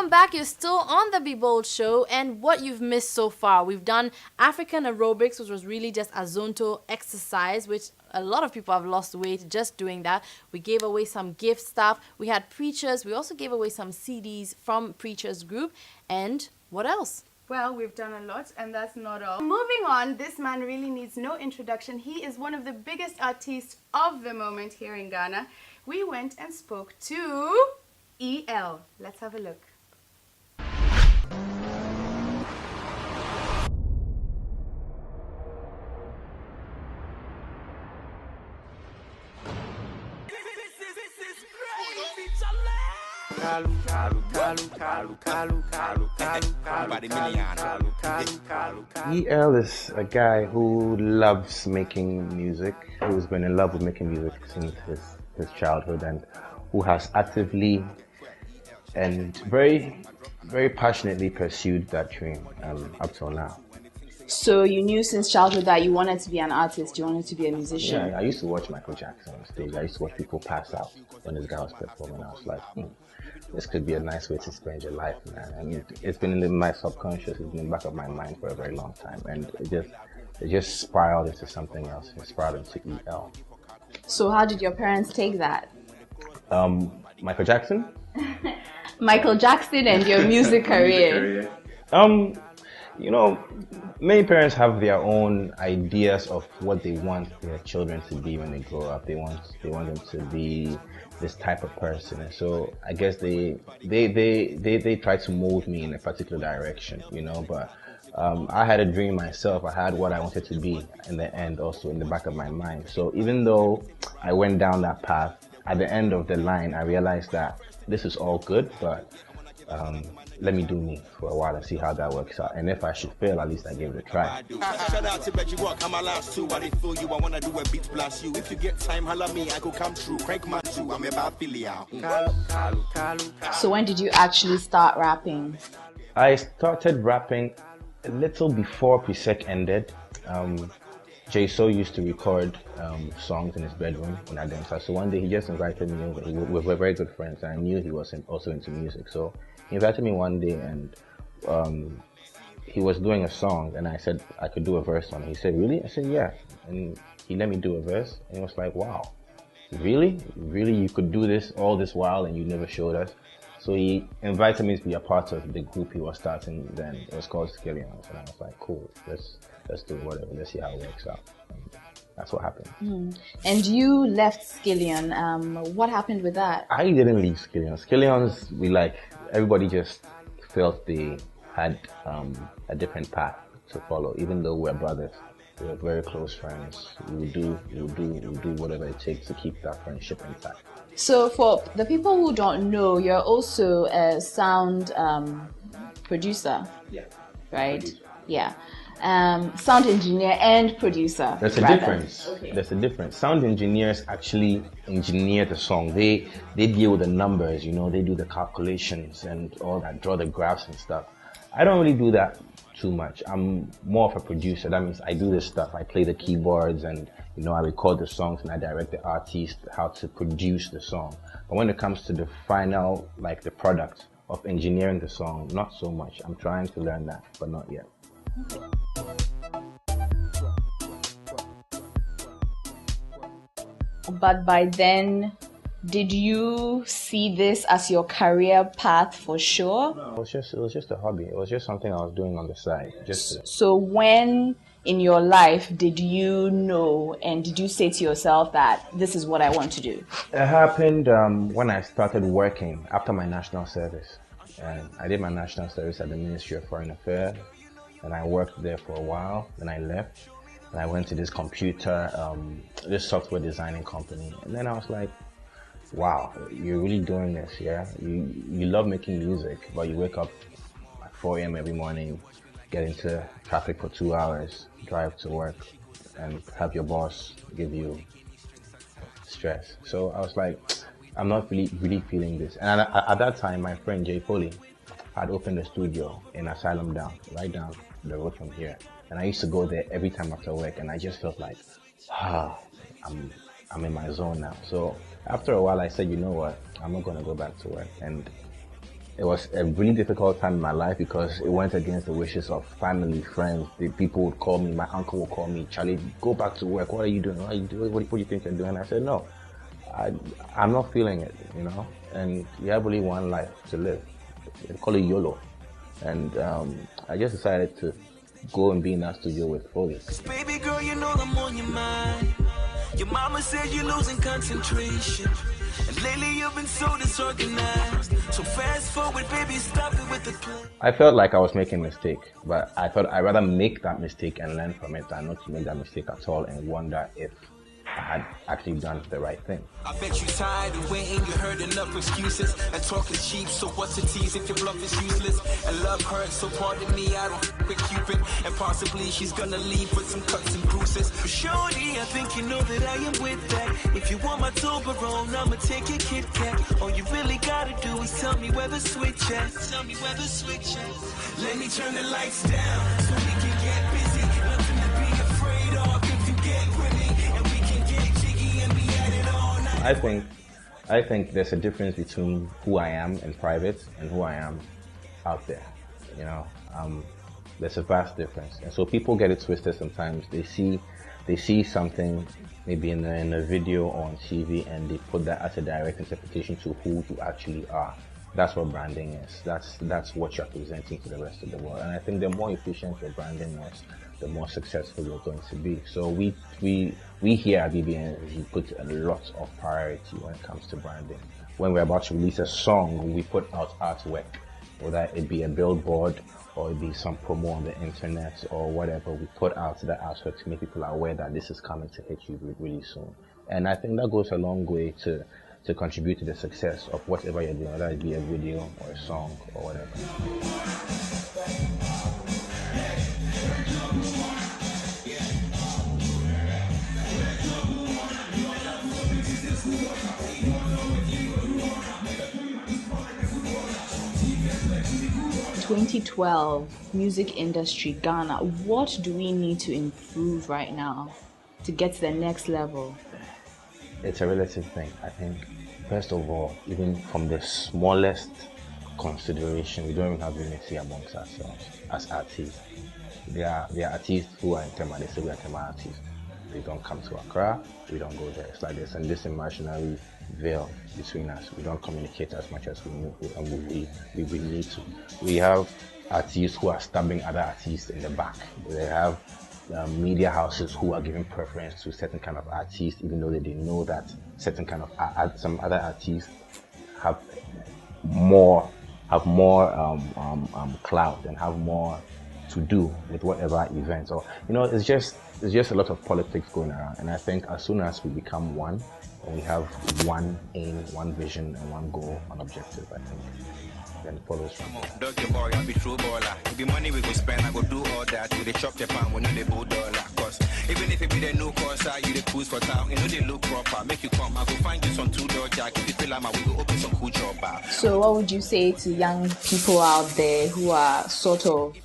Welcome back. You're still on the Be Bold show, and what you've missed so far. We've done African aerobics, which was really just a zonto exercise, which a lot of people have lost weight just doing that. We gave away some gift stuff. We had preachers. We also gave away some CDs from Preachers Group. And what else? Well, we've done a lot, and that's not all. Moving on, this man really needs no introduction. He is one of the biggest artists of the moment here in Ghana. We went and spoke to EL. Let's have a look. EL is a guy who loves making music, who's been in love with making music since his childhood, and who has actively and very, very passionately pursued that dream up till now. So you knew since childhood that you wanted to be an artist, you wanted to be a musician? Yeah, I used to watch Michael Jackson on stage. I used to watch people pass out when this guy was performing. I was like, this could be a nice way to spend your life, man. I mean, it's been in my subconscious, it's been in the back of my mind for a very long time, and it just spiraled into something else. It spiraled into EL. So how did your parents take that? Michael Jackson? Michael Jackson and your music career. You know, many parents have their own ideas of what they want their children to be when they grow up. They want them to be this type of person, and so I guess they try to mold me in a particular direction, you know. But I had a dream myself. I had what I wanted to be in the end, also in the back of my mind. So even though I went down that path, at the end of the line, I realized that this is all good, but let me do me for a while and see how that works out. And if I should fail, at least I gave it a try. Shout out to Reggie Walk, I'm my last two. I didn't feel you, I wanna do a beat blast you. If you get time, holla me, I go come true. Crank my shoe, I'm about filial. So when did you actually start rapping? I started rapping a little before Presec ended. Jay So used to record songs in his bedroom in Adamsa. So one day he just invited me over. We were very good friends, and I knew he was also into music. So he invited me one day, and he was doing a song, and I said I could do a verse on it. He said, "Really?" I said, "Yeah." And he let me do a verse, and it was like, "Wow, really? Really, you could do this all this while, and you never showed us?" So he invited me to be a part of the group he was starting then. It was called Skillions, and I was like, "Cool, let's do whatever. Let's see how it works out." And that's what happened. And you left Skillion. What happened with that? I didn't leave Skillions. Skillions, everybody just felt they had a different path to follow, even though we're brothers. We were very close friends. We'll do whatever it takes to keep that friendship intact. So for the people who don't know, you're also a sound producer. Yeah. Right? Yeah. Sound engineer and producer. There's a difference. Okay. There's a difference. Sound engineers actually engineer the song. They deal with the numbers, you know, they do the calculations and all that, draw the graphs and stuff. I don't really do that too much. I'm more of a producer. That means I do this stuff. I play the keyboards, and you know, I record the songs, and I direct the artist how to produce the song. But when it comes to the final, like the product of engineering the song, not so much. I'm trying to learn that, but not yet. But by then, did you see this as your career path for sure? No, it was just a hobby. It was just something I was doing on the side. So when in your life did you know, and did you say to yourself that this is what I want to do? It happened when I started working after my national service. And I did my national service at the Ministry of Foreign Affairs, and I worked there for a while. Then I left, and I went to this this software designing company. And then I was like, wow, you're really doing this, yeah? You love making music, but you wake up at 4 a.m. every morning, get into traffic for 2 hours, drive to work, and have your boss give you stress. So I was like, I'm not really feeling this. And at that time, my friend Jay Foley had opened a studio in Asylum right down the road from here. And I used to go there every time after work, and I just felt like, I'm in my zone now. So after a while, I said, you know what, I'm not going to go back to work. And it was a really difficult time in my life because it went against the wishes of family, friends. The people would call me, my uncle would call me, Charlie, go back to work. What are you doing? What are you doing? What do you think you're doing? I said, no, I'm not feeling it, you know. And you have only one life to live. They call it YOLO. And I just decided to go and be in that studio with Foley. Baby girl, you know I'm on your mind. Your mama said you're losing concentration. And lately you've been so disorganized. So fast forward, baby, stop it with the play. I felt like I was making a mistake, but I thought I'd rather make that mistake and learn from it than not to make that mistake at all and wonder if I had actually done the right thing. I bet you tired of waiting, you heard enough excuses. And talk is cheap, so what's a tease if your bluff is useless? And love hurts, so pardon me, I don't f with Cupid. And possibly she's gonna leave with some cuts and bruises. But shorty, I think you know that I am with that. If you want my Toblerone, I'ma take your Kit Kat. All you really gotta do is tell me where the switch at. Tell me where the switch at. Let me turn the lights down so we can get busy. Nothing to be afraid of if you get with me. And we can get jiggy and be at it all night. I think there's a difference between who I am in private and who I am out there. You know, there's a vast difference, and so people get it twisted sometimes. They see something maybe in a video or on TV, and they put that as a direct interpretation to who you actually are. That's what branding is. That's what you're presenting to the rest of the world. And I think the more efficient your branding is, the more successful you're going to be. So we here at BBN put a lot of priority when it comes to branding. When we're about to release a song, we put out artwork, whether it be a billboard or it be some promo on the internet or whatever. We put out that artwork to make people aware that this is coming to hit you really soon. And I think that goes a long way to contribute to the success of whatever you're doing, whether it be a video or a song or whatever. 2012 music industry Ghana, what do we need to improve right now to get to the next level? It's a relative thing. I think, first of all, even from the smallest consideration, we don't even have unity amongst ourselves as artists. There are artists who are in Tema, they say we are Tema artists. They don't come to Accra, we don't go there. It's like this, and this imaginary veil between us. We don't communicate as much as we need to. We have artists who are stabbing other artists in the back. They have media houses who are giving preference to certain kind of artists, even though they know that certain kind of some other artists have more clout and have more to do with whatever event. Or it's just a lot of politics going around. And I think as soon as we become one, and we have one aim, one vision, and one goal, one objective, I think then it follows from there. Dog your boy, I be true baller. If the money we go spend, I go do all that. We dey chop the pound, we know the bull dollar. Cause even if it be the new course, you the cruise for town. You know they look proper. Make you come, I go find you some $2 jack. If you feel like we go open some cool job bar. So what would you say to young people out there who are sort of,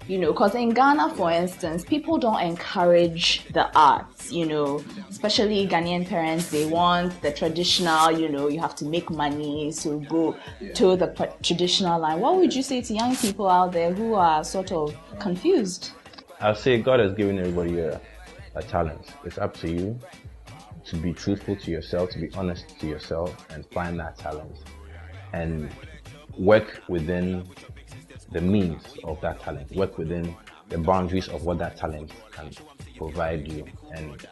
because in Ghana, for instance, people don't encourage the arts, especially Ghanaian parents, they want the traditional, you have to make money, so go to the traditional line. What would you say to young people out there who are sort of confused? I'll say God has given everybody a talent. It's up to you to be truthful to yourself, to be honest to yourself, and find that talent and work within the means of that talent, work within the boundaries of what that talent can provide you. And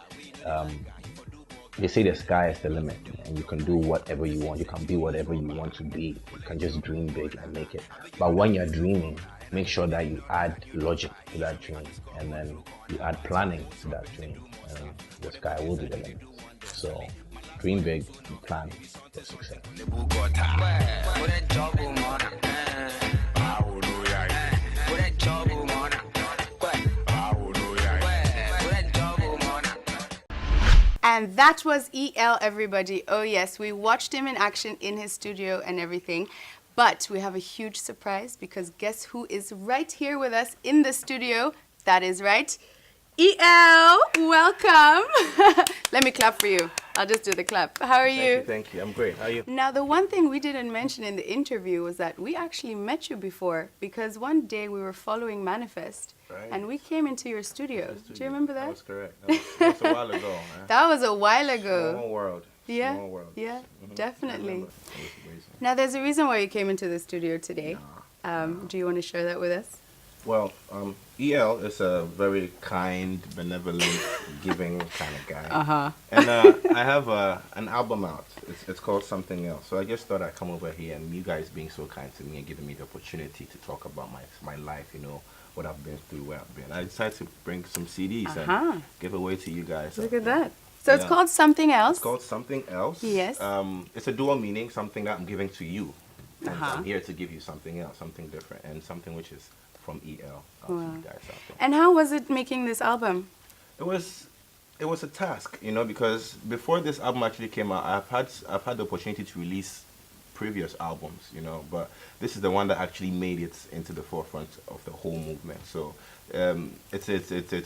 they say the sky is the limit, and you can do whatever you want. You can be whatever you want to be. You can just dream big and make it. But when you're dreaming, make sure that you add logic to that dream, and then you add planning to that dream, and the sky will be the limit. So dream big and plan for success. And that was EL, everybody. Oh yes, we watched him in action in his studio and everything. But we have a huge surprise, because guess who is right here with us in the studio? That is right, EL, welcome. Let me clap for you. I'll just do the clap. How are you? Thank you. I'm great. How are you? Now, the one thing we didn't mention in the interview was that we actually met you before because one day we were following Manifest and we came into your studio. Do you remember that? That was correct. That was a while ago. Man. That was a while ago. Small world. Yeah, Small world. yeah, Mhm. definitely. I remember. It was amazing. Now, there's a reason why you came into the studio today. Do you want to share that with us? Well, EL is a very kind, benevolent, giving kind of guy. Uh-huh. And I have an album out. It's called Something Else. So I just thought I'd come over here and you guys being so kind to me and giving me the opportunity to talk about my life, you know, what I've been through, where I've been. I decided to bring some CDs and give away to you guys. Look at that. So it's called Something Else? It's called Something Else. Yes. It's a dual meaning, something that I'm giving to you. And I'm here to give you something else, something different, and something which is from EL to you guys out there. And how was it making this album? It was a task, you know, because before this album actually came out, I've had the opportunity to release previous albums, you know, but this is the one that actually made it into the forefront of the whole movement. So it's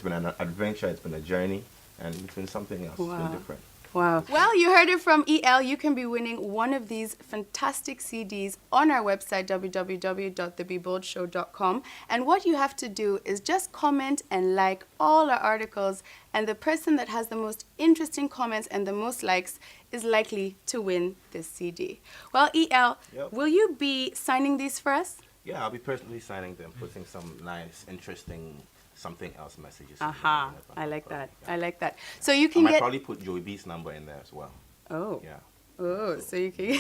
been an adventure, it's been a journey, and it's been something else. It's been different. Wow. Well, you heard it from EL. You can be winning one of these fantastic CDs on our website, www.thebeboldshow.com. And what you have to do is just comment and like all our articles. And the person that has the most interesting comments and the most likes is likely to win this CD. Well, EL, will you be signing these for us? Yeah, I'll be personally signing them, putting some nice, interesting something else messages. I like that. I like that. So you can I might probably put Joey B's number in there as well. Oh. Yeah. Oh, so you can.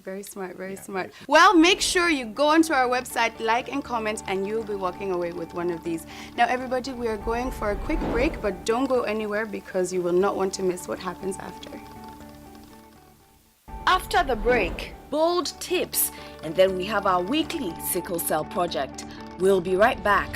Very smart, very smart. Well, make sure you go onto our website, like and comment, and you'll be walking away with one of these. Now, everybody, we are going for a quick break, but don't go anywhere because you will not want to miss what happens after. After the break, bold tips, and then we have our weekly sickle cell project. We'll be right back.